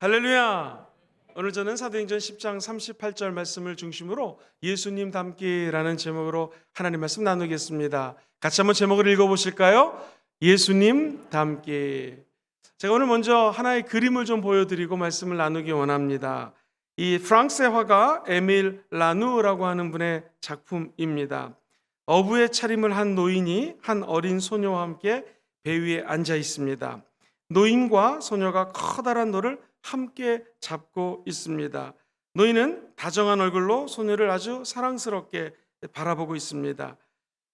할렐루야! 오늘 저는 사도행전 10장 38절 말씀을 중심으로 예수님 닮기라는 제목으로 하나님 말씀 나누겠습니다. 같이 한번 제목을 읽어보실까요? 예수님 닮기. 제가 오늘 먼저 하나의 그림을 좀 보여드리고 말씀을 나누기 원합니다. 이 프랑스의 화가 에밀 라누라고 하는 분의 작품입니다. 어부의 차림을 한 노인이 한 어린 소녀와 함께 배 위에 앉아 있습니다. 노인과 소녀가 커다란 노를 함께 잡고 있습니다. 노인은 다정한 얼굴로 소녀를 아주 사랑스럽게 바라보고 있습니다.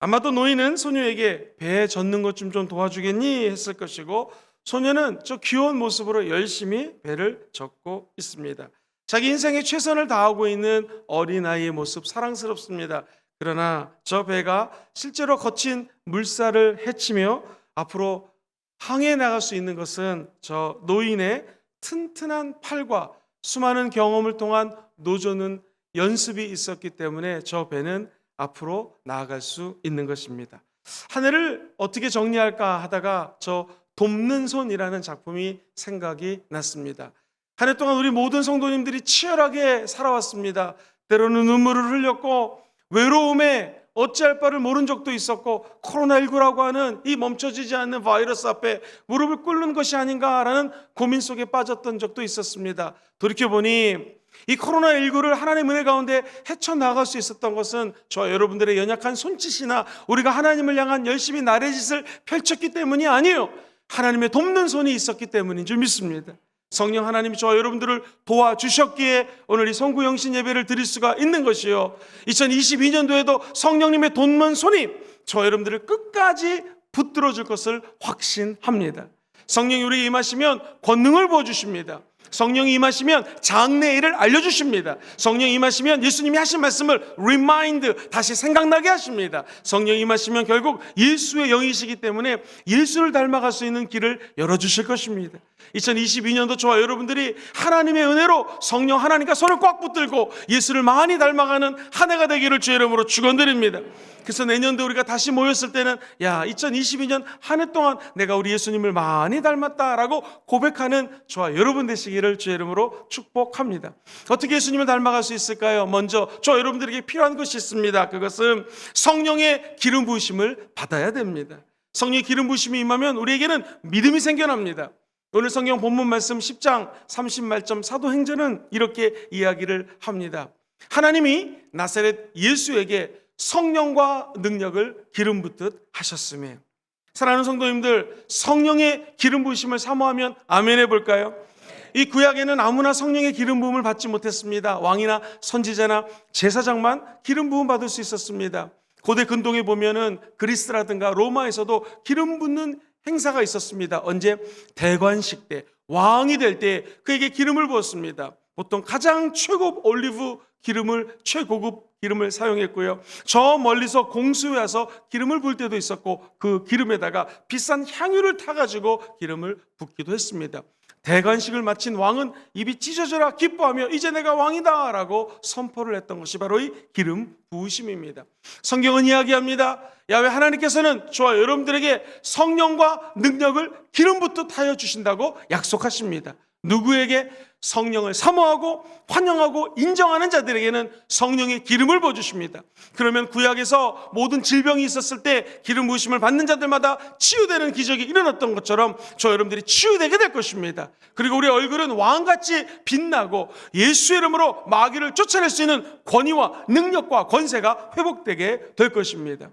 아마도 노인은 소녀에게 배 젓는 것 좀 도와주겠니? 했을 것이고, 소녀는 저 귀여운 모습으로 열심히 배를 젓고 있습니다. 자기 인생에 최선을 다하고 있는 어린아이의 모습 사랑스럽습니다. 그러나 저 배가 실제로 거친 물살을 헤치며 앞으로 항해 나갈 수 있는 것은 저 노인의 튼튼한 팔과 수많은 경험을 통한 노조는 연습이 있었기 때문에 저 배는 앞으로 나아갈 수 있는 것입니다. 한 해를 어떻게 정리할까 하다가 저 돕는 손이라는 작품이 생각이 났습니다. 한 해 동안 우리 모든 성도님들이 치열하게 살아왔습니다. 때로는 눈물을 흘렸고 외로움에 어찌할 바를 모른 적도 있었고, 코로나19라고 하는 이 멈춰지지 않는 바이러스 앞에 무릎을 꿇는 것이 아닌가라는 고민 속에 빠졌던 적도 있었습니다. 돌이켜보니 이 코로나19를 하나님의 은혜 가운데 헤쳐나갈 수 있었던 것은 저와 여러분들의 연약한 손짓이나 우리가 하나님을 향한 열심히 나래짓을 펼쳤기 때문이 아니에요. 하나님의 돕는 손이 있었기 때문인 줄 믿습니다. 성령 하나님이 저와 여러분들을 도와주셨기에 오늘 이 성구영신 예배를 드릴 수가 있는 것이요, 2022년도에도 성령님의 돕는 손이 저와 여러분들을 끝까지 붙들어 줄 것을 확신합니다. 성령이 우리에게 임하시면 권능을 부어주십니다. 성령이 임하시면 장래일을 알려주십니다. 성령이 임하시면 예수님이 하신 말씀을 리마인드, 다시 생각나게 하십니다. 성령이 임하시면 결국 예수의 영이시기 때문에 예수를 닮아갈 수 있는 길을 열어주실 것입니다. 2022년도 저와 여러분들이 하나님의 은혜로 성령 하나님과 손을 꽉 붙들고 예수를 많이 닮아가는 한 해가 되기를 주의 이름으로 축원드립니다. 그래서 내년도 우리가 다시 모였을 때는 2022년 한 해 동안 내가 우리 예수님을 많이 닮았다라고 고백하는 저와 여러분 되시기를 주의 이름으로 축복합니다. 어떻게 예수님을 닮아갈 수 있을까요? 먼저 저와 여러분들에게 필요한 것이 있습니다. 그것은 성령의 기름 부으심을 받아야 됩니다. 성령의 기름 부으심이 임하면 우리에게는 믿음이 생겨납니다. 오늘 성경 본문 말씀 10장 30말씀 사도행전은 이렇게 이야기를 합니다. 하나님이 나사렛 예수에게 성령과 능력을 기름 붓듯 하셨으며. 사랑하는 성도님들, 성령의 기름 부으심을 사모하면 아멘 해볼까요? 이 구약에는 아무나 성령의 기름 부음을 받지 못했습니다. 왕이나 선지자나 제사장만 기름 부음 받을 수 있었습니다. 고대 근동에 보면은 그리스라든가 로마에서도 기름 붓는 행사가 있었습니다. 언제? 대관식 때, 왕이 될 때 그에게 기름을 부었습니다. 보통 가장 최고 올리브 기름을, 최고급 기름을 사용했고요, 저 멀리서 공수에 와서 기름을 부을 때도 있었고, 그 기름에다가 비싼 향유를 타가지고 기름을 붓기도 했습니다. 대관식을 마친 왕은 입이 찢어져라 기뻐하며 이제 내가 왕이다 라고 선포를 했던 것이 바로 이 기름 부으심입니다. 성경은 이야기합니다. 야훼 하나님께서는 저와 여러분들에게 성령과 능력을 기름 붓듯 하여 주신다고 약속하십니다. 누구에게? 성령을 사모하고 환영하고 인정하는 자들에게는 성령의 기름을 부어주십니다. 그러면 구약에서 모든 질병이 있었을 때 기름 부으심을 받는 자들마다 치유되는 기적이 일어났던 것처럼 저 여러분들이 치유되게 될 것입니다. 그리고 우리 얼굴은 왕같이 빛나고 예수의 이름으로 마귀를 쫓아낼 수 있는 권위와 능력과 권세가 회복되게 될 것입니다.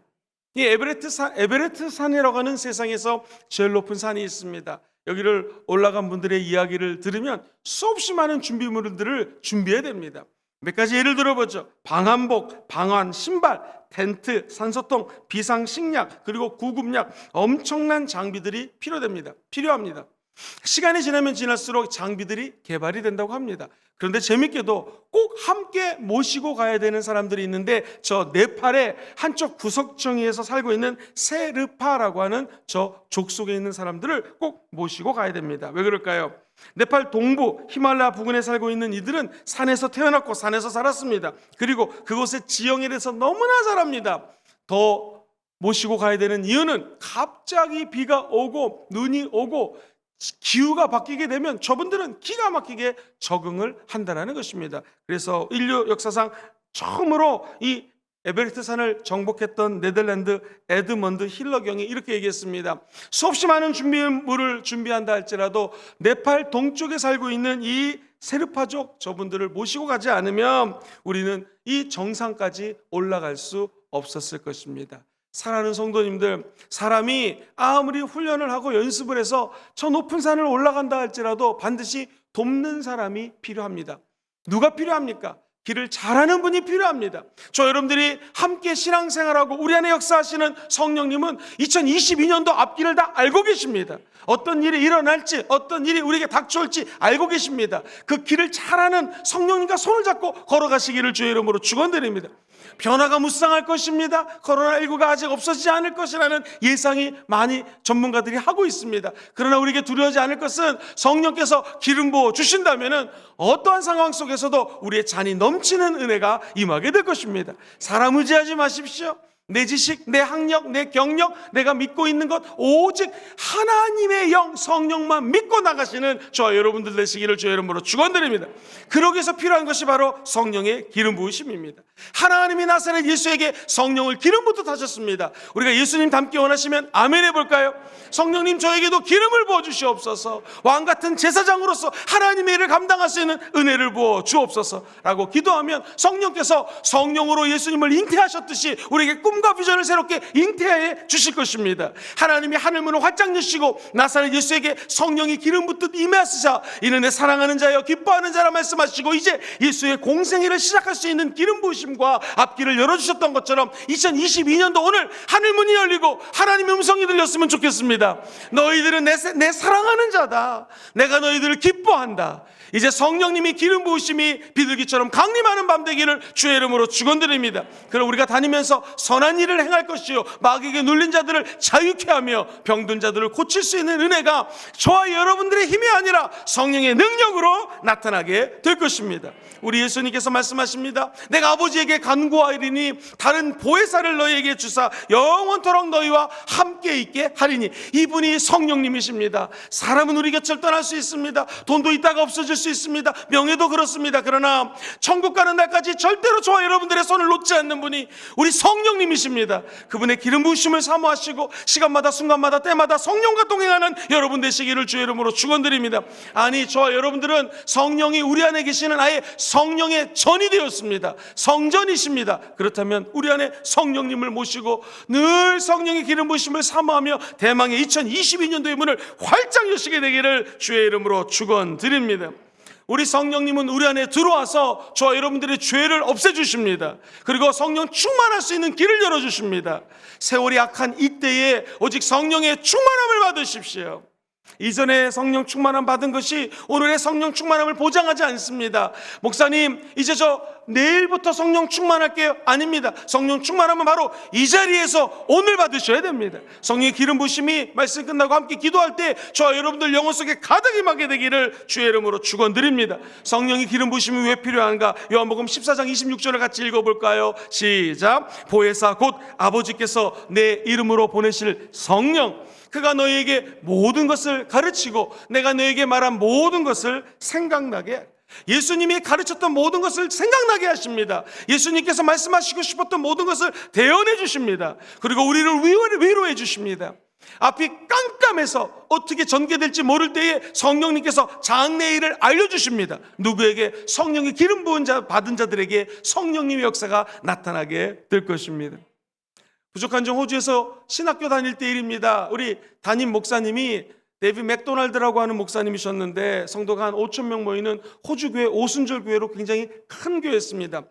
이 에베레트 산이라고 하는 세상에서 제일 높은 산이 있습니다. 여기를 올라간 분들의 이야기를 들으면 수없이 많은 준비물들을 준비해야 됩니다. 몇 가지 예를 들어보죠. 방한복, 방한, 신발, 텐트, 산소통, 비상식량, 그리고 구급약, 엄청난 장비들이 필요합니다. 시간이 지나면 지날수록 장비들이 개발이 된다고 합니다. 그런데 재밌게도 꼭 함께 모시고 가야 되는 사람들이 있는데, 저 네팔의 한쪽 구석정이에서 살고 있는 세르파라고 하는 저 족속에 있는 사람들을 꼭 모시고 가야 됩니다. 왜 그럴까요? 네팔 동부 히말라야 부근에 살고 있는 이들은 산에서 태어났고 산에서 살았습니다. 그리고 그곳의 지형에 대해서 너무나 잘 압니다. 더 모시고 가야 되는 이유는 갑자기 비가 오고 눈이 오고 기후가 바뀌게 되면 저분들은 기가 막히게 적응을 한다는 것입니다. 그래서 인류 역사상 처음으로 이 에베레스트 산을 정복했던 네덜란드 에드먼드 힐러경이 이렇게 얘기했습니다. 수없이 많은 준비물을 준비한다 할지라도 네팔 동쪽에 살고 있는 이 세르파족 저분들을 모시고 가지 않으면 우리는 이 정상까지 올라갈 수 없었을 것입니다. 사랑하는 성도님들, 사람이 아무리 훈련을 하고 연습을 해서 저 높은 산을 올라간다 할지라도 반드시 돕는 사람이 필요합니다. 누가 필요합니까? 길을 잘하는 분이 필요합니다. 저 여러분들이 함께 신앙생활하고 우리 안에 역사하시는 성령님은 2022년도 앞길을 다 알고 계십니다. 어떤 일이 일어날지, 어떤 일이 우리에게 닥쳐올지 알고 계십니다. 그 길을 잘하는 성령님과 손을 잡고 걸어가시기를 주의 이름으로 축원드립니다. 변화가 무쌍할 것입니다. 코로나19가 아직 없어지지 않을 것이라는 예상이 많이 전문가들이 하고 있습니다. 그러나 우리에게 두려워하지 않을 것은 성령께서 기름 부어 주신다면 어떠한 상황 속에서도 우리의 잔이 넘치는 은혜가 임하게 될 것입니다. 사람 의지하지 마십시오. 내 지식, 내 학력, 내 경력, 내가 믿고 있는 것 오직 하나님의 영, 성령만 믿고 나가시는 저와 여러분들 되시기를 주의 이름으로 축원드립니다. 그러기 위해서 필요한 것이 바로 성령의 기름 부으심입니다. 하나님이 나사렛 예수에게 성령을 기름 붓듯 하셨습니다. 우리가 예수님 닮기 원하시면 아멘 해볼까요? 성령님 저에게도 기름을 부어 주시옵소서. 왕같은 제사장으로서 하나님의 일을 감당할 수 있는 은혜를 부어 주옵소서 라고 기도하면 성령께서 성령으로 예수님을 잉태하셨듯이 우리에게 꿈과 비전을 새롭게 잉태해 주실 것입니다. 하나님이 하늘문을 활짝 여시고 나사렛 예수에게 성령이 기름 붓듯 임하시사 이는 내 사랑하는 자여 기뻐하는 자라 말씀하시고 이제 예수의 공생애를 시작할 수 있는 기름 부으심과 앞길을 열어주셨던 것처럼 2022년도 오늘 하늘문이 열리고 하나님의 음성이 들렸으면 좋겠습니다. 너희들은 내 사랑하는 자다. 내가 너희들을 기뻐한다. 이제 성령님이 기름 부으심이 비둘기처럼 강림하는 밤 되기를 주의 이름으로 축원드립니다. 그럼 우리가 다니면서 선한 일을 행할 것이요 마귀에게 눌린 자들을 자유케 하며 병든 자들을 고칠 수 있는 은혜가 저와 여러분들의 힘이 아니라 성령의 능력으로 나타나게 될 것입니다. 우리 예수님께서 말씀하십니다. 내가 아버지에게 간구하리니 다른 보혜사를 너희에게 주사 영원토록 너희와 함께 있게 하리니. 이분이 성령님이십니다. 사람은 우리 곁을 떠날 수 있습니다. 돈도 있다가 없어질 수 있습니다. 명예도 그렇습니다. 그러나 천국 가는 날까지 절대로 저와 여러분들의 손을 놓지 않는 분이 우리 성령님이십니다. 그분의 기름 부으심을 사모하시고 시간마다 순간마다 때마다 성령과 동행하는 여러분 되시기를 주의 이름으로 축원드립니다. 아니 저와 여러분들은 성령이 우리 안에 계시는 아예 성령의 전이 되었습니다. 성전이십니다. 그렇다면 우리 안에 성령님을 모시고 늘 성령의 기름 부으심을 사모하며 대망의 2022년도의 문을 활짝 여시게 되기를 주의 이름으로 축원드립니다. 우리 성령님은 우리 안에 들어와서 저와 여러분들의 죄를 없애주십니다. 그리고 성령 충만할 수 있는 길을 열어주십니다. 세월이 악한 이때에 오직 성령의 충만함을 받으십시오. 이전에 성령 충만함 받은 것이 오늘의 성령 충만함을 보장하지 않습니다. 목사님 이제 저 내일부터 성령 충만할게요. 아닙니다. 성령 충만함은 바로 이 자리에서 오늘 받으셔야 됩니다. 성령의 기름 부으심이 말씀 끝나고 함께 기도할 때 저와 여러분들 영혼 속에 가득 임하게 되기를 주의 이름으로 축원드립니다. 성령의 기름 부으심이 왜 필요한가? 요한복음 14장 26절을 같이 읽어볼까요? 시작. 보혜사 곧 아버지께서 내 이름으로 보내실 성령 그가 너희에게 모든 것을 가르치고 내가 너희에게 말한 모든 것을 생각나게 예수님이 가르쳤던 모든 것을 생각나게 하십니다. 예수님께서 말씀하시고 싶었던 모든 것을 대언해 주십니다. 그리고 우리를 위로해 주십니다. 앞이 깜깜해서 어떻게 전개될지 모를 때에 성령님께서 장래일을 알려주십니다. 누구에게? 성령의 기름 부은 자 받은 자들에게 성령님의 역사가 나타나게 될 것입니다. 부족한 점 호주에서 신학교 다닐 때 일입니다. 우리 담임 목사님이 데이비 맥도날드라고 하는 목사님이셨는데 성도가 한 5천 명 모이는 호주교회 오순절 교회로 굉장히 큰 교회였습니다.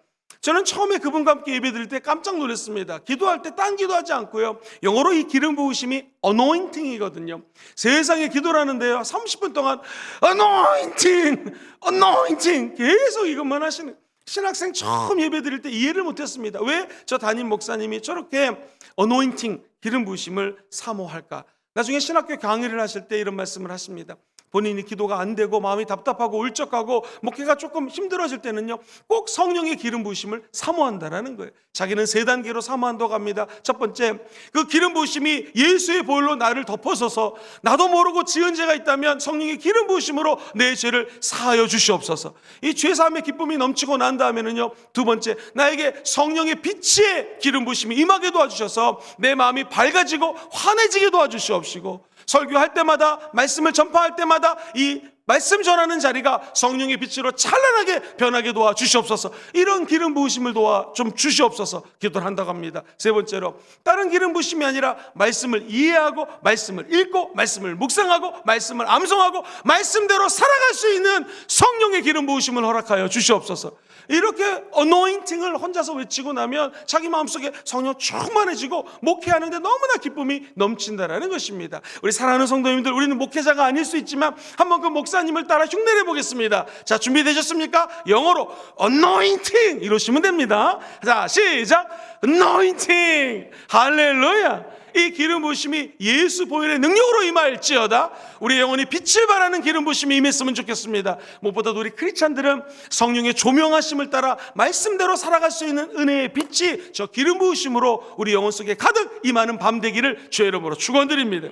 저는 처음에 그분과 함께 예배 드릴 때 깜짝 놀랐습니다. 기도할 때 딴 기도하지 않고요. 영어로 이 기름 부으심이 anointing이거든요. 세상에 기도를 하는데요. 30분 동안 anointing, anointing 계속 이것만 하시는 신학생 처음 예배 드릴 때 이해를 못했습니다. 왜 저 담임 목사님이 저렇게 어노인팅 기름 부으심을 사모할까? 나중에 신학교 강의를 하실 때 이런 말씀을 하십니다. 본인이 기도가 안 되고 마음이 답답하고 울적하고 목회가 조금 힘들어질 때는요, 꼭 성령의 기름 부으심을 사모한다라는 거예요. 자기는 3단계로 사모한다고 합니다. 첫 번째, 그 기름 부으심이 예수의 보혈로 나를 덮어서서 나도 모르고 지은 죄가 있다면 성령의 기름 부으심으로 내 죄를 사하여 주시옵소서. 이 죄사함의 기쁨이 넘치고 난 다음에는요, 두 번째, 나에게 성령의 빛의 기름 부으심이 임하게 도와주셔서 내 마음이 밝아지고 환해지게 도와주시옵시고, 설교할 때마다 말씀을 전파할 때마다 이 말씀 전하는 자리가 성령의 빛으로 찬란하게 변하게 도와주시옵소서. 이런 기름 부으심을 도와 좀 주시옵소서 기도를 한다고 합니다. 세 번째로, 다른 기름 부으심이 아니라 말씀을 이해하고 말씀을 읽고 말씀을 묵상하고 말씀을 암송하고 말씀대로 살아갈 수 있는 성령의 기름 부으심을 허락하여 주시옵소서. 이렇게 어노인팅을 혼자서 외치고 나면 자기 마음속에 성령 충만해지고 목회하는데 너무나 기쁨이 넘친다라는 것입니다. 우리 사랑하는 성도님들, 우리는 목회자가 아닐 수 있지만 한번 그 목사님을 따라 흉내내 보겠습니다. 자, 준비되셨습니까? 영어로 어노인팅 이러시면 됩니다. 자, 시작. 어노인팅. 할렐루야. 이 기름 부으심이 예수 보혈의 능력으로 임할지어다. 우리 영혼이 빛을 발하는 기름 부으심이 임했으면 좋겠습니다. 무엇보다도 우리 크리스찬들은 성령의 조명하심을 따라 말씀대로 살아갈 수 있는 은혜의 빛이 저 기름 부으심으로 우리 영혼 속에 가득 임하는 밤 되기를 주의 이름으로 축원드립니다.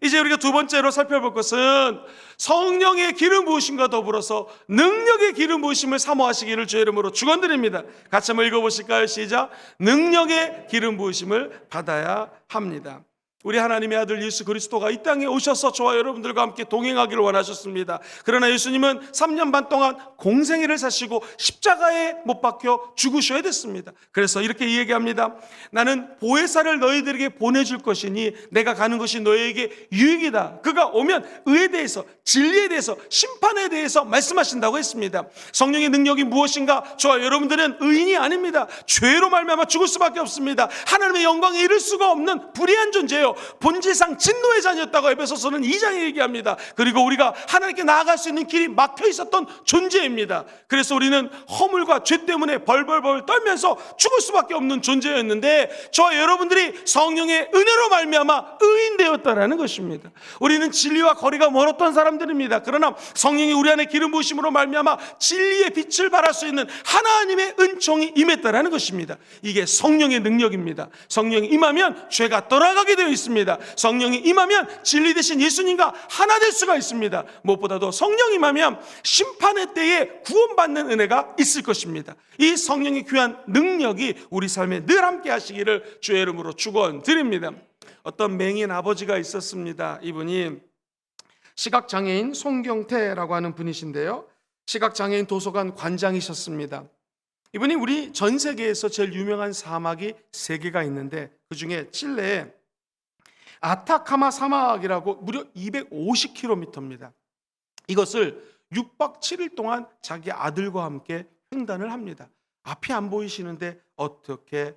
이제 우리가 두 번째로 살펴볼 것은 성령의 기름 부으심과 더불어서 능력의 기름 부으심을 사모하시기를 주의 이름으로 축원드립니다. 같이 한번 읽어보실까요? 시작. 능력의 기름 부으심을 받아야 합니다. 우리 하나님의 아들 예수 그리스도가 이 땅에 오셔서 저와 여러분들과 함께 동행하기를 원하셨습니다. 그러나 예수님은 3년 반 동안 공생애를 사시고 십자가에 못 박혀 죽으셔야 됐습니다. 그래서 이렇게 얘기합니다. 나는 보혜사를 너희들에게 보내줄 것이니 내가 가는 것이 너희에게 유익이다. 그가 오면 의에 대해서, 진리에 대해서, 심판에 대해서 말씀하신다고 했습니다. 성령의 능력이 무엇인가? 저와 여러분들은 의인이 아닙니다. 죄로 말미암아 죽을 수밖에 없습니다. 하나님의 영광에 이를 수가 없는 불의한 존재예요. 본질상 진노의 자녀였다고 에베소서는 2장에 얘기합니다. 그리고 우리가 하나님께 나아갈 수 있는 길이 막혀 있었던 존재입니다. 그래서 우리는 허물과 죄 때문에 벌벌벌 떨면서 죽을 수밖에 없는 존재였는데 저와 여러분들이 성령의 은혜로 말미암아 의인 되었다라는 것입니다. 우리는 진리와 거리가 멀었던 사람들입니다. 그러나 성령이 우리 안에 기름 부으심으로 말미암아 진리의 빛을 발할 수 있는 하나님의 은총이 임했다라는 것입니다. 이게 성령의 능력입니다. 성령이 임하면 죄가 떠나가게 되어 있습니다. 성령이 임하면 진리 되신 예수님과 하나 될 수가 있습니다. 무엇보다도 성령이 임하면 심판의 때에 구원받는 은혜가 있을 것입니다. 이 성령의 귀한 능력이 우리 삶에 늘 함께 하시기를 주의 이름으로 축원드립니다. 어떤 맹인 아버지가 있었습니다. 이분이 시각장애인 송경태라고 하는 분이신데요, 시각장애인 도서관 관장이셨습니다. 이분이 우리 전 세계에서 제일 유명한 사막이 3개가 있는데 그 중에 칠레에 아타카마 사막이라고 무려 250km입니다. 이것을 6박 7일 동안 자기 아들과 함께 횡단을 합니다. 앞이 안 보이시는데 어떻게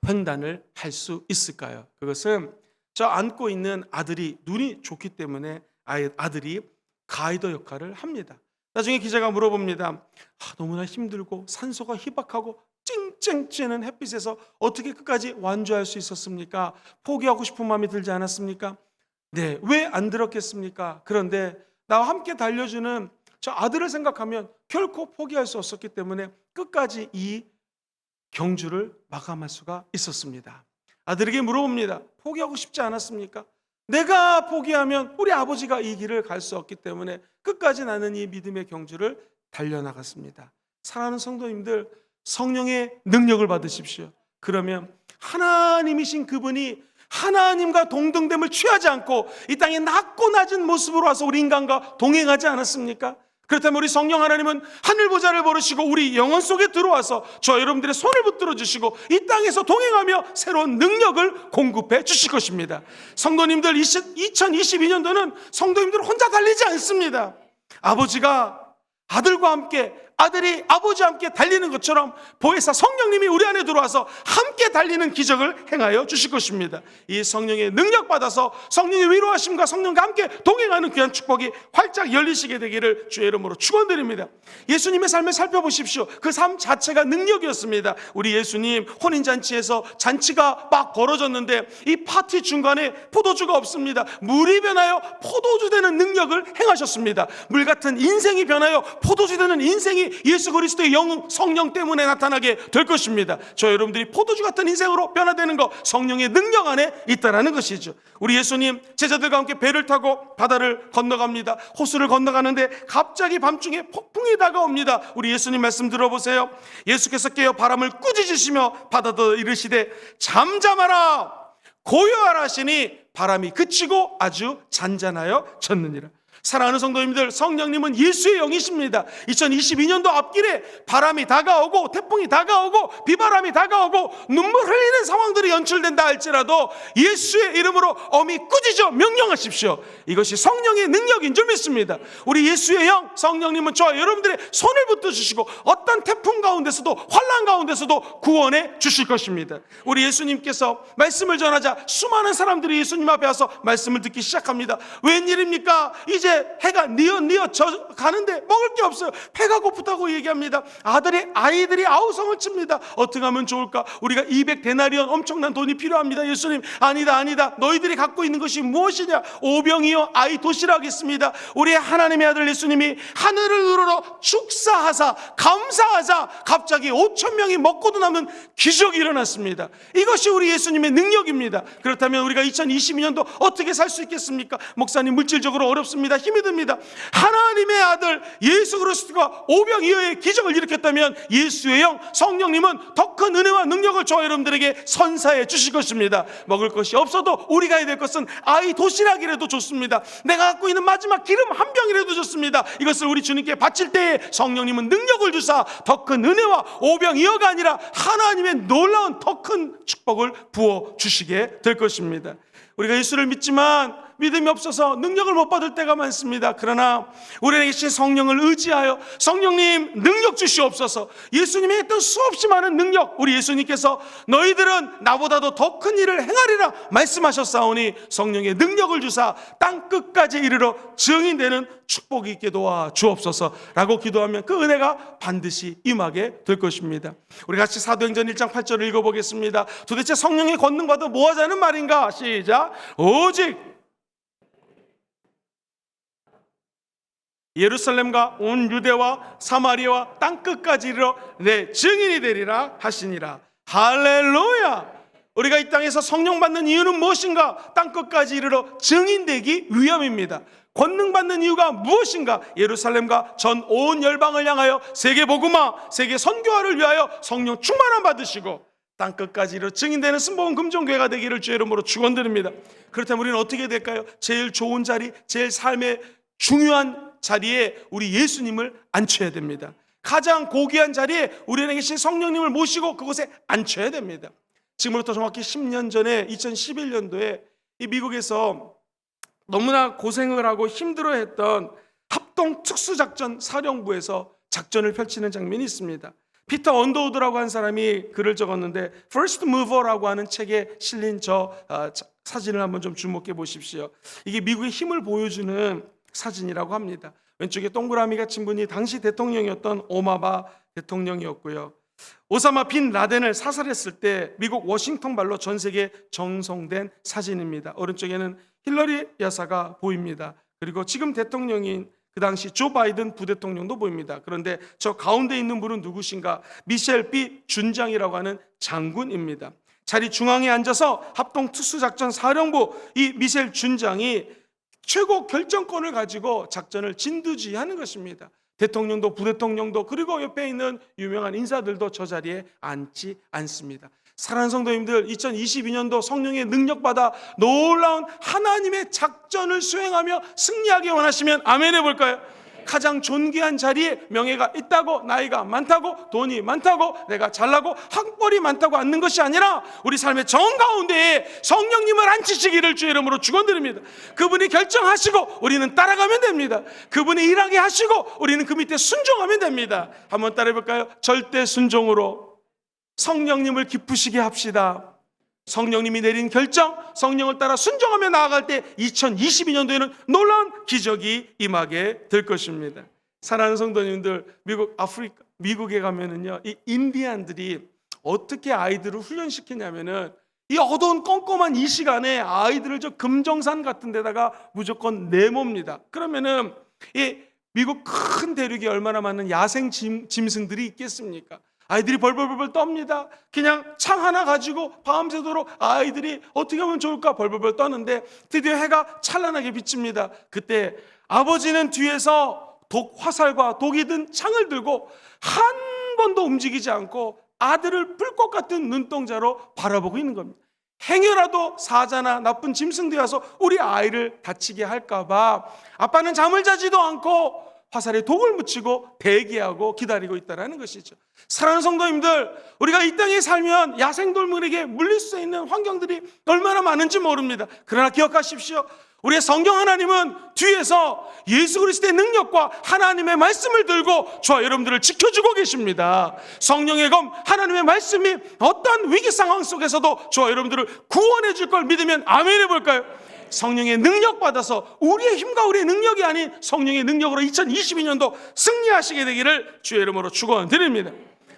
횡단을 할 수 있을까요? 그것은 저 안고 있는 아들이 눈이 좋기 때문에 아들이 가이드 역할을 합니다. 나중에 기자가 물어봅니다. 너무나 힘들고 산소가 희박하고 쨍쨍 찌는 햇빛에서 어떻게 끝까지 완주할 수 있었습니까? 포기하고 싶은 마음이 들지 않았습니까? 네, 왜 안 들었겠습니까? 그런데 나와 함께 달려주는 저 아들을 생각하면 결코 포기할 수 없었기 때문에 끝까지 이 경주를 마감할 수가 있었습니다. 아들에게 물어봅니다. 포기하고 싶지 않았습니까? 내가 포기하면 우리 아버지가 이 길을 갈 수 없기 때문에 끝까지 나는 이 믿음의 경주를 달려나갔습니다. 사랑하는 성도님들, 성령의 능력을 받으십시오. 그러면 하나님이신 그분이 하나님과 동등됨을 취하지 않고 이 땅에 낮고 낮은 모습으로 와서 우리 인간과 동행하지 않았습니까? 그렇다면 우리 성령 하나님은 하늘 보좌를 버리시고 우리 영혼 속에 들어와서 저 여러분들의 손을 붙들어 주시고 이 땅에서 동행하며 새로운 능력을 공급해 주실 것입니다. 성도님들, 2022년도는 성도님들 혼자 달리지 않습니다. 아버지가 아들과 함께 아들이 아버지와 함께 달리는 것처럼 보혜사 성령님이 우리 안에 들어와서 함께 달리는 기적을 행하여 주실 것입니다. 이 성령의 능력 받아서 성령의 위로하심과 성령과 함께 동행하는 귀한 축복이 활짝 열리시게 되기를 주의 이름으로 축원드립니다. 예수님의 삶을 살펴보십시오. 그 삶 자체가 능력이었습니다. 우리 예수님 혼인잔치에서 잔치가 막 벌어졌는데 이 파티 중간에 포도주가 없습니다. 물이 변하여 포도주 되는 능력을 행하셨습니다. 물 같은 인생이 변하여 포도주 되는 인생이 예수 그리스도의 영 성령 때문에 나타나게 될 것입니다. 저 여러분들이 포도주 같은 인생으로 변화되는 것, 성령의 능력 안에 있다라는 것이죠. 우리 예수님 제자들과 함께 배를 타고 바다를 건너갑니다. 호수를 건너가는데 갑자기 밤중에 폭풍이 다가옵니다. 우리 예수님 말씀 들어보세요. 예수께서 깨어 바람을 꾸짖으시며 바다도 이르시되 잠잠하라 고요하라 하시니 바람이 그치고 아주 잔잔하여 졌느니라. 사랑하는 성도님들, 성령님은 예수의 영이십니다. 2022년도 앞길에 바람이 다가오고 태풍이 다가오고 비바람이 다가오고 눈물 흘리는 상황들이 연출된다 할지라도 예수의 이름으로 어미 꾸짖어 명령하십시오. 이것이 성령의 능력인 줄 믿습니다. 우리 예수의 영 성령님은 저와 여러분들의 손을 붙들어주시고 어떤 태풍 가운데서도 환난 가운데서도 구원해 주실 것입니다. 우리 예수님께서 말씀을 전하자 수많은 사람들이 예수님 앞에 와서 말씀을 듣기 시작합니다. 웬일입니까? 이제 해가 뉘어 져 가는데 먹을 게 없어요. 배가 고프다고 얘기합니다. 아이들이 아우성을 칩니다. 어떻게 하면 좋을까? 우리가 200데나리온 엄청난 돈이 필요합니다. 예수님, 아니다. 너희들이 갖고 있는 것이 무엇이냐? 오병이어 아이 도시락이었습니다. 우리의 하나님의 아들 예수님이 하늘을 우러러 축사하사 감사하자 갑자기 5,000명이 먹고도 남은 기적이 일어났습니다. 이것이 우리 예수님의 능력입니다. 그렇다면 우리가 2022년도 어떻게 살 수 있겠습니까? 목사님, 물질적으로 어렵습니다. 힘이 듭니다. 하나님의 아들 예수 그리스도가 오병이어의 기적을 일으켰다면 예수의 영 성령님은 더 큰 은혜와 능력을 저와 여러분들에게 선사해 주실 것입니다. 먹을 것이 없어도 우리가 해야 될 것은 아이 도시락이라도 좋습니다. 내가 갖고 있는 마지막 기름 한 병이라도 좋습니다. 이것을 우리 주님께 바칠 때에 성령님은 능력을 주사 더 큰 은혜와 오병이어가 아니라 하나님의 놀라운 더 큰 축복을 부어 주시게 될 것입니다. 우리가 예수를 믿지만 믿음이 없어서 능력을 못 받을 때가 많습니다. 그러나 우리에게 계신 성령을 의지하여 성령님 능력 주시옵소서. 예수님이 했던 수없이 많은 능력, 우리 예수님께서 너희들은 나보다도 더 큰 일을 행하리라 말씀하셨사오니 성령의 능력을 주사 땅끝까지 이르러 증인되는 축복이 있게 도와 주옵소서라고 기도하면 그 은혜가 반드시 임하게 될 것입니다. 우리 같이 사도행전 1장 8절을 읽어보겠습니다. 도대체 성령의 권능받아 뭐 하자는 말인가? 시작. 오직 예루살렘과 온 유대와 사마리아와 땅끝까지 이르러 내 증인이 되리라 하시니라. 할렐루야. 우리가 이 땅에서 성령 받는 이유는 무엇인가? 땅끝까지 이르러 증인되기 위함입니다. 권능 받는 이유가 무엇인가? 예루살렘과 전 온 열방을 향하여 세계 복음화, 세계 선교화를 위하여 성령 충만함 받으시고 땅끝까지 이르러 증인되는 순복음 금종교회가 되기를 주의 이름으로 축원드립니다. 그렇다면 우리는 어떻게 될까요? 제일 좋은 자리, 제일 삶의 중요한 자리에 우리 예수님을 앉혀야 됩니다. 가장 고귀한 자리에 우리에게 계신 성령님을 모시고 그곳에 앉혀야 됩니다. 지금부터 정확히 10년 전에 2011년도에 이 미국에서 너무나 고생을 하고 힘들어했던 합동 특수작전 사령부에서 작전을 펼치는 장면이 있습니다. 피터 언더우드라고 한 사람이 글을 적었는데 First Mover라고 하는 책에 실린 저 사진을 한번 좀 주목해 보십시오. 이게 미국의 힘을 보여주는 사진이라고 합니다. 왼쪽에 동그라미 갇힌 분이 당시 대통령이었던 오바마 대통령이었고요. 오사마 빈 라덴을 사살했을 때 미국 워싱턴 발로 전 세계에 정송된 사진입니다. 오른쪽에는 힐러리 여사가 보입니다. 그리고 지금 대통령인 그 당시 조 바이든 부대통령도 보입니다. 그런데 저 가운데 있는 분은 누구신가? 미셸 B 준장이라고 하는 장군입니다. 자리 중앙에 앉아서 합동특수작전 사령부 이 미셸 준장이 최고 결정권을 가지고 작전을 진두지휘하는 것입니다. 대통령도 부대통령도 그리고 옆에 있는 유명한 인사들도 저 자리에 앉지 않습니다. 사랑하는 성도님들, 2022년도 성령의 능력받아 놀라운 하나님의 작전을 수행하며 승리하기 원하시면 아멘 해볼까요? 가장 존귀한 자리에 명예가 있다고, 나이가 많다고, 돈이 많다고, 내가 잘나고 학벌이 많다고 앉는 것이 아니라 우리 삶의 정가운데에 성령님을 앉히시기를 주의 이름으로 축원드립니다. 그분이 결정하시고 우리는 따라가면 됩니다. 그분이 일하게 하시고 우리는 그 밑에 순종하면 됩니다. 한번 따라해 볼까요? 절대 순종으로 성령님을 기쁘시게 합시다. 성령님이 내린 결정, 성령을 따라 순종하며 나아갈 때 2022년도에는 놀라운 기적이 임하게 될 것입니다. 사랑하는 성도님들, 미국에 가면은요, 이 인디안들이 어떻게 아이들을 훈련시키냐면은 이 어두운 껌껌한 이 시간에 아이들을 저 금정산 같은 데다가 무조건 내모입니다. 그러면은 이 미국 큰 대륙에 얼마나 많은 야생 짐승들이 있겠습니까? 아이들이 벌벌벌 떱니다. 그냥 창 하나 가지고 밤새도록 아이들이 어떻게 하면 좋을까 벌벌벌 떠는데 드디어 해가 찬란하게 비칩니다. 그때 아버지는 뒤에서 화살과 독이 든 창을 들고 한 번도 움직이지 않고 아들을 불꽃 같은 눈동자로 바라보고 있는 겁니다. 행여라도 사자나 나쁜 짐승들이 와서 우리 아이를 다치게 할까 봐 아빠는 잠을 자지도 않고 화살에 독을 묻히고 대기하고 기다리고 있다는 것이죠. 사랑하는 성도님들, 우리가 이 땅에 살면 야생동물에게 물릴 수 있는 환경들이 얼마나 많은지 모릅니다. 그러나 기억하십시오. 우리의 성경 하나님은 뒤에서 예수 그리스도의 능력과 하나님의 말씀을 들고 저와 여러분들을 지켜주고 계십니다. 성령의 검 하나님의 말씀이 어떤 위기 상황 속에서도 저와 여러분들을 구원해 줄 걸 믿으면 아멘 해볼까요? 성령의 능력 받아서 우리의 힘과 우리의 능력이 아닌 성령의 능력으로 2022년도 승리하시게 되기를 주의 이름으로 축원드립니다.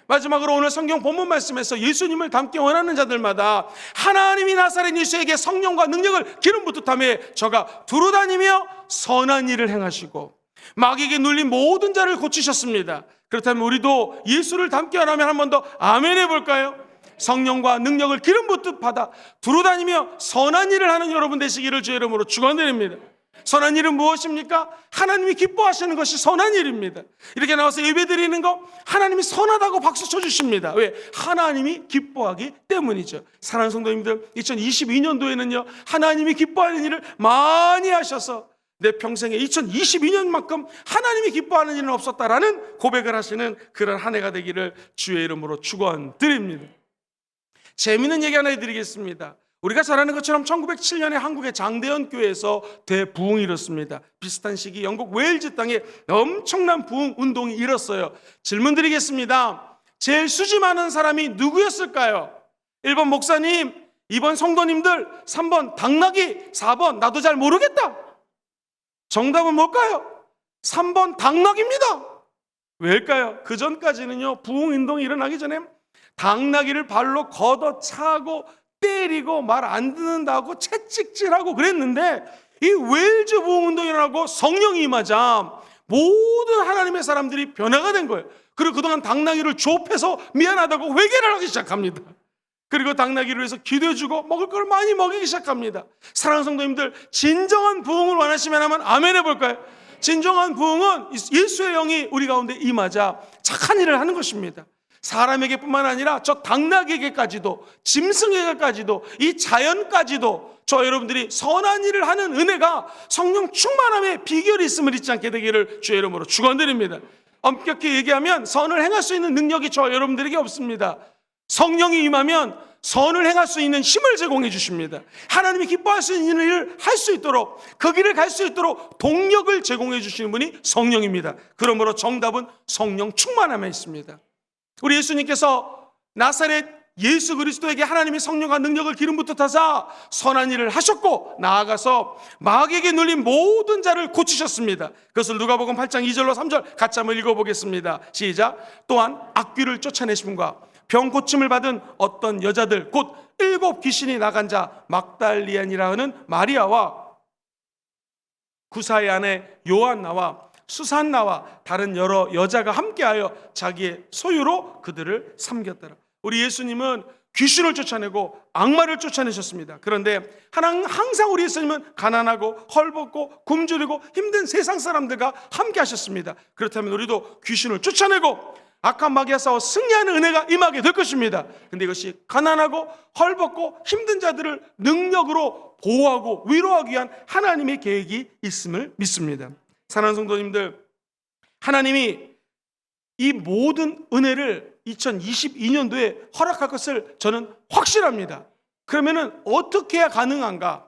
마지막으로 오늘 성경 본문 말씀에서 예수님을 닮기 원하는 자들마다 하나님이 나사렛 예수에게 성령과 능력을 기름 붓듯하며 저가 두루다니며 선한 일을 행하시고 마귀에게 눌린 모든 자를 고치셨습니다. 그렇다면 우리도 예수를 닮게 하라면 한 번 더 아멘 해볼까요? 성령과 능력을 기름 붓듯 받아 두루다니며 선한 일을 하는 여러분 되시기를 주의 이름으로 축원드립니다. 선한 일은 무엇입니까? 하나님이 기뻐하시는 것이 선한 일입니다. 이렇게 나와서 예배드리는 거 하나님이 선하다고 박수 쳐주십니다. 왜? 하나님이 기뻐하기 때문이죠. 사랑하는 성도님들, 2022년도에는요 하나님이 기뻐하는 일을 많이 하셔서 내 평생에 2022년만큼 하나님이 기뻐하는 일은 없었다라는 고백을 하시는 그런 한 해가 되기를 주의 이름으로 축원드립니다. 재미있는 얘기 하나 해드리겠습니다. 우리가 잘 아는 것처럼 1907년에 한국의 장대현 교회에서 대부흥이 일었습니다. 비슷한 시기 영국 웨일즈 땅에 엄청난 부흥 운동이 일었어요. 질문 드리겠습니다. 제일 수지 많은 사람이 누구였을까요? 1번 목사님, 2번 성도님들, 3번 당나귀, 4번 나도 잘 모르겠다. 정답은 뭘까요? 3번 당나귀입니다. 왜일까요? 그 전까지는요 부흥 운동이 일어나기 전에 당나귀를 발로 걷어차고 때리고 말 안 듣는다고 채찍질하고 그랬는데 이 웨일즈 부흥 운동이 일어나고 성령이 임하자 모든 하나님의 사람들이 변화가 된 거예요. 그리고 그동안 당나귀를 조업해서 미안하다고 회개를 하기 시작합니다. 그리고 당나귀를 위해서 기도해주고 먹을 걸 많이 먹이기 시작합니다. 사랑하는 성도님들, 진정한 부흥을 원하시면 한번 아멘 해볼까요? 진정한 부흥은 예수의 영이 우리 가운데 임하자 착한 일을 하는 것입니다. 사람에게 뿐만 아니라 저 당나귀에게까지도, 짐승에게까지도, 이 자연까지도 저 여러분들이 선한 일을 하는 은혜가 성령 충만함의 비결이 있음을 잊지 않게 되기를 주의 이름으로 축원드립니다. 엄격히 얘기하면 선을 행할 수 있는 능력이 저 여러분들에게 없습니다. 성령이 임하면 선을 행할 수 있는 힘을 제공해 주십니다. 하나님이 기뻐할 수 있는 일을 할 수 있도록, 그 길을 갈 수 있도록 동력을 제공해 주시는 분이 성령입니다. 그러므로 정답은 성령 충만함에 있습니다. 우리 예수님께서 나사렛 예수 그리스도에게 하나님의 성령과 능력을 기름 붓듯하사 선한 일을 하셨고 나아가서 마귀에게 눌린 모든 자를 고치셨습니다. 그것을 누가복음 8장 2절로 3절 같이 한번 읽어보겠습니다. 시작. 또한 악귀를 쫓아내심과 병 고침을 받은 어떤 여자들 곧 7 귀신이 나간 자 막달리안이라 하는 마리아와 구사의 아내 요한나와 수산나와 다른 여러 여자가 함께하여 자기의 소유로 그들을 섬겼더라. 우리 예수님은 귀신을 쫓아내고 악마를 쫓아내셨습니다. 그런데 항상 우리 예수님은 가난하고 헐벗고 굶주리고 힘든 세상 사람들과 함께 하셨습니다. 그렇다면 우리도 귀신을 쫓아내고 악한 마귀와 싸워 승리하는 은혜가 임하게 될 것입니다. 그런데 이것이 가난하고 헐벗고 힘든 자들을 능력으로 보호하고 위로하기 위한 하나님의 계획이 있음을 믿습니다. 사랑하는 성도님들, 하나님이 이 모든 은혜를 2022년도에 허락할 것을 저는 확신합니다. 그러면은 어떻게 해야 가능한가?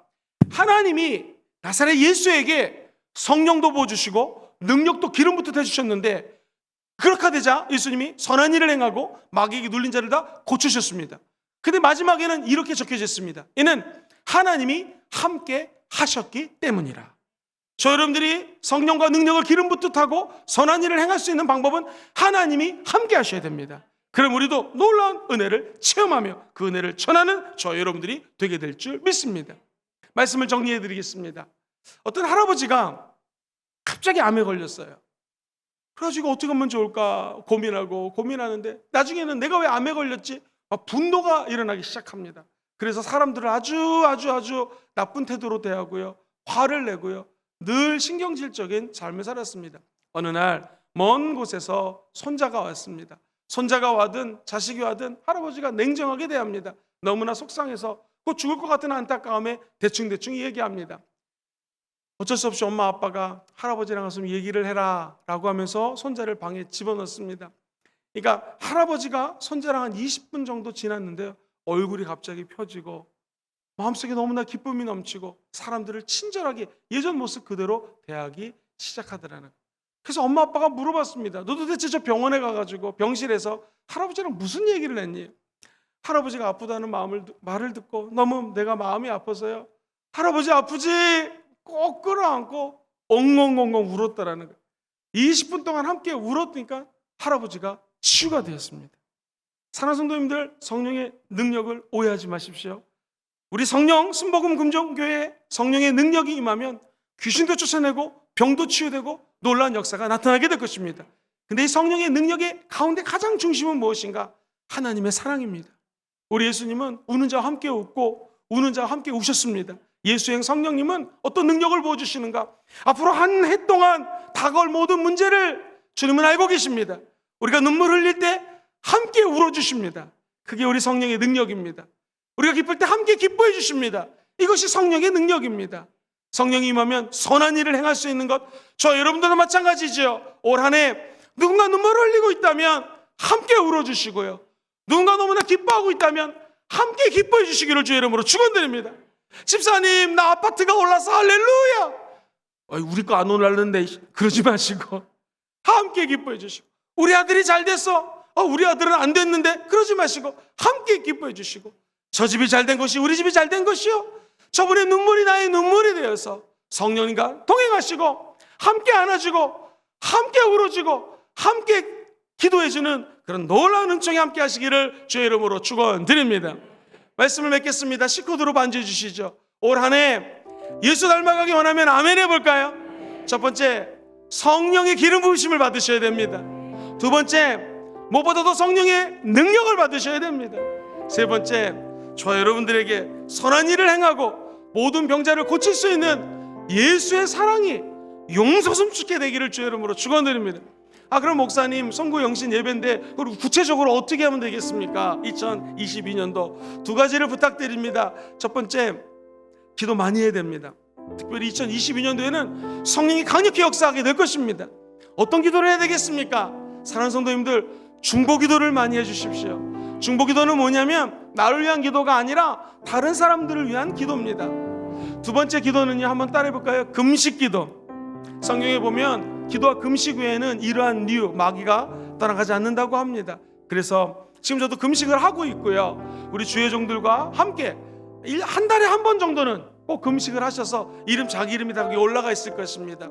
하나님이 나사렛 예수에게 성령도 부어주시고 능력도 기름부터 대주셨는데, 그렇게 되자 예수님이 선한 일을 행하고 마귀에게 눌린 자를 다 고치셨습니다. 근데 마지막에는 이렇게 적혀져 있습니다. 이는 하나님이 함께 하셨기 때문이라. 저 여러분들이 성령과 능력을 기름부터 타고 선한 일을 행할 수 있는 방법은 하나님이 함께 하셔야 됩니다. 그럼 우리도 놀라운 은혜를 체험하며 그 은혜를 전하는 저 여러분들이 되게 될 줄 믿습니다. 말씀을 정리해 드리겠습니다. 어떤 할아버지가 갑자기 암에 걸렸어요. 그래가지고 어떻게 하면 좋을까 고민하는데 나중에는 내가 왜 암에 걸렸지? 분노가 일어나기 시작합니다. 그래서 사람들을 아주 나쁜 태도로 대하고요, 화를 내고요, 늘 신경질적인 삶을 살았습니다. 어느 날 먼 곳에서 손자가 왔습니다. 손자가 와든 자식이 와든 할아버지가 냉정하게 대합니다. 너무나 속상해서 곧 죽을 것 같은 안타까움에 대충 얘기합니다. 어쩔 수 없이 엄마 아빠가 할아버지랑 가서 얘기를 해라 라고 하면서 손자를 방에 집어넣습니다. 그러니까 할아버지가 손자랑 한 20분 정도 지났는데요, 얼굴이 갑자기 펴지고 마음속에 너무나 기쁨이 넘치고 사람들을 친절하게 예전 모습 그대로 대하기 시작하더라는. 그래서 엄마 아빠가 물어봤습니다. 너 도대체 저 병원에 가가지고 병실에서 할아버지랑 무슨 얘기를 했니? 할아버지가 아프다는 말을 듣고 너무 내가 마음이 아파서요, 할아버지 아프지? 꼭 끌어안고 엉엉엉엉 울었다라는 거예요. 20분 동안 함께 울었으니까 할아버지가 치유가 되었습니다. 사랑하는 성도님들, 성령의 능력을 오해하지 마십시오. 우리 성령 순복음 금종교회 성령의 능력이 임하면 귀신도 쫓아내고 병도 치유되고 놀라운 역사가 나타나게 될 것입니다. 근데 이 성령의 능력의 가운데 가장 중심은 무엇인가? 하나님의 사랑입니다. 우리 예수님은 우는 자와 함께 웃고 우는 자와 함께 우셨습니다. 예수의 성령님은 어떤 능력을 보여주시는가? 앞으로 한 해 동안 다가올 모든 문제를 주님은 알고 계십니다. 우리가 눈물 흘릴 때 함께 울어주십니다. 그게 우리 성령의 능력입니다. 우리가 기쁠 때 함께 기뻐해 주십니다. 이것이 성령의 능력입니다. 성령이 임하면 선한 일을 행할 수 있는 것, 저 여러분들도 마찬가지죠. 올 한 해 누군가 눈물을 흘리고 있다면 함께 울어주시고요, 누군가 너무나 기뻐하고 있다면 함께 기뻐해 주시기를 주의 이름으로 축원드립니다. 집사님, 나 아파트가 올라서 할렐루야. 우리 거 안 올랐는데 그러지 마시고 함께 기뻐해 주시고, 우리 아들이 잘 됐어, 우리 아들은 안 됐는데 그러지 마시고 함께 기뻐해 주시고, 저 집이 잘 된 것이 우리 집이 잘 된 것이요, 저분의 눈물이 나의 눈물이 되어서 성령님과 동행하시고 함께 안아주고 함께 울어주고 함께 기도해주는 그런 놀라운 은총이 함께 하시기를 주의 이름으로 축원드립니다. 말씀을 맺겠습니다. 식구들로 반주해 주시죠. 올 한 해 예수 닮아가기 원하면 아멘 해볼까요? 첫 번째, 성령의 기름 부으심을 받으셔야 됩니다. 두 번째, 무엇보다도 성령의 능력을 받으셔야 됩니다. 세 번째, 저 여러분들에게 선한 일을 행하고 모든 병자를 고칠 수 있는 예수의 사랑이 용서숨축해 되기를 주의 이름으로 축원드립니다. 그럼 목사님, 선구 영신 예배인데 그리고 구체적으로 어떻게 하면 되겠습니까? 2022년도 두 가지를 부탁드립니다. 첫 번째, 기도 많이 해야 됩니다. 특별히 2022년도에는 성령이 강력히 역사하게 될 것입니다. 어떤 기도를 해야 되겠습니까? 사랑하는 성도님들, 중보기도를 많이 해주십시오. 중보기도는 뭐냐면 나를 위한 기도가 아니라 다른 사람들을 위한 기도입니다. 두 번째 기도는요, 한번 따라해볼까요? 금식기도. 성경에 보면 기도와 금식 외에는 이러한 이유, 마귀가 떠나가지 않는다고 합니다. 그래서 지금 저도 금식을 하고 있고요, 우리 주회종들과 함께 한 달에 한 번 정도는 꼭 금식을 하셔서 자기 이름이 다 거기 올라가 있을 것입니다.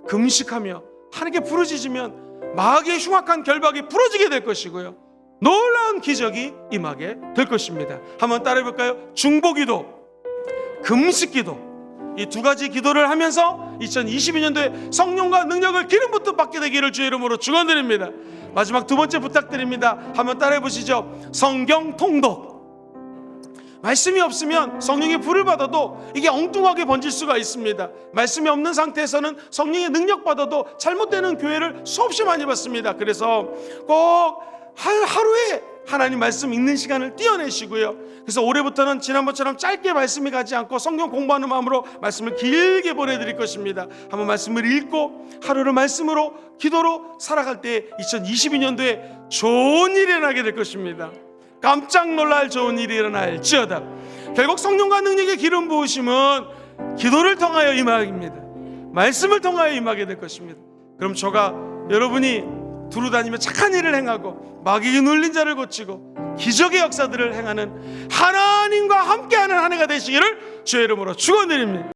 금식하며 하나님께 부르짖으면 마귀의 흉악한 결박이 부러지게 될 것이고요, 놀라운 기적이 임하게 될 것입니다. 한번 따라해볼까요? 중보기도, 금식기도, 이 두 가지 기도를 하면서 2022년도에 성령과 능력을 기름부터 받게 되기를 주의 이름으로 축원드립니다. 마지막 두 번째 부탁드립니다. 한번 따라해보시죠. 성경 통독. 말씀이 없으면 성령의 불을 받아도 이게 엉뚱하게 번질 수가 있습니다. 말씀이 없는 상태에서는 성령의 능력 받아도 잘못되는 교회를 수없이 많이 봤습니다. 그래서 꼭 하루에 하나님 말씀 읽는 시간을 띄어내시고요. 그래서 올해부터는 지난번처럼 짧게 말씀이 가지 않고 성경 공부하는 마음으로 말씀을 길게 보내드릴 것입니다. 한번 말씀을 읽고 하루를 말씀으로 기도로 살아갈 때 2022년도에 좋은 일이 일어나게 될 것입니다. 깜짝 놀랄 좋은 일이 일어날지어다. 결국 성령과 능력의 기름 부으심은 기도를 통하여 임하입니다. 말씀을 통하여 임하게 될 것입니다. 그럼 저가 여러분이 두루다니며 착한 일을 행하고 마귀에 눌린 자를 고치고 기적의 역사들을 행하는 하나님과 함께하는 한 해가 되시기를 주의 이름으로 축원드립니다.